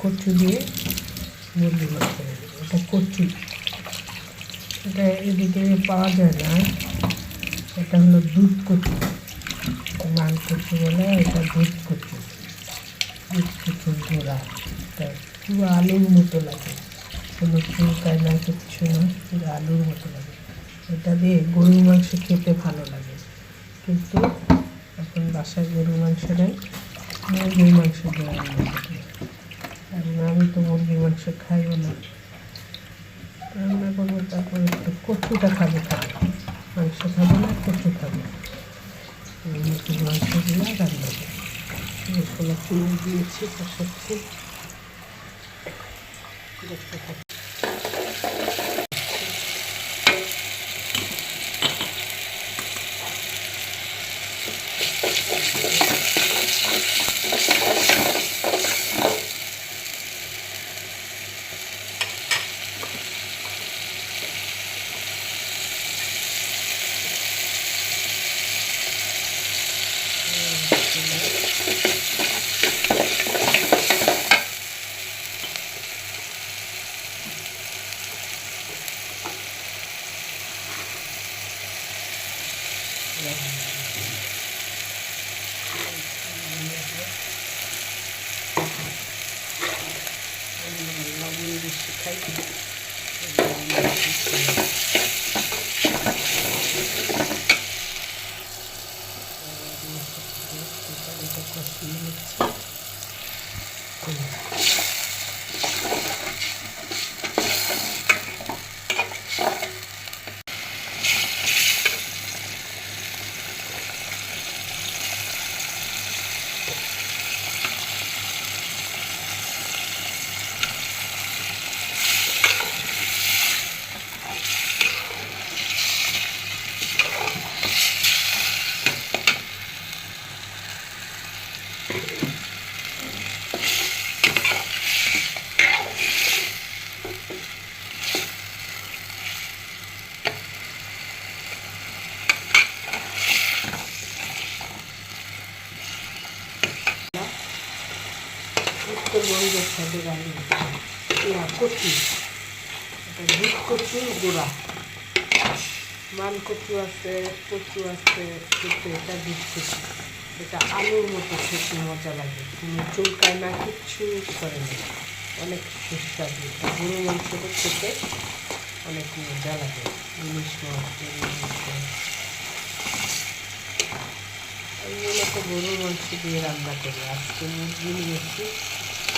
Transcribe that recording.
কচু দিয়ে মুরগি মাংস। এটা কচু, এটা এদিকে পাওয়া যায় না। এটা হলো দুধ কচু, মান কচু বলে। এটা দুধ কচু, দুধ কচুর গোড়া। এটা পুরো আলুর মতো লাগে, কোনো চুলকায় না, কিচ্ছু না, পুরো আলুর মতো লাগে। এটা দিয়ে গরুর মাংস খেতে ভালো লাগে, কিন্তু এখন বাসায় গরুর মাংস নেই, মুরগির মাংস দিয়ে রান্না করি। কারণ আমি তো মুরগির মাংস খাইও না, রান্না করবো। তারপরে একটু কচুটা খাবো, মাংস খাবো না, কচু খাবো। মুরগির মাংস দিয়ে রান্না করি। মশলা কিনে দিয়েছি, কষাচ্ছি, দেখতে থাকি। লবণ বেশি খাই, কষিয়ে নিচ্ছি। উত্তরবঙ্গের সাইডে আলু কচু, এটা দুধ কচুর গোড়া। মান কচু আছে, কচু আছে, কিন্তু এটা দুধ কচু। এটা আলুর মতো খেতে মজা লাগে, কোনো চুলকায় না, কিচ্ছু করে না, অনেক সুস্বাদু। গরু মাংসটা খেতে অনেক মজা লাগে। ইলিশ মাছ, আমি মূলত গরুর মাংস দিয়ে রান্না করি। আজকে মুরগি নিয়েছি,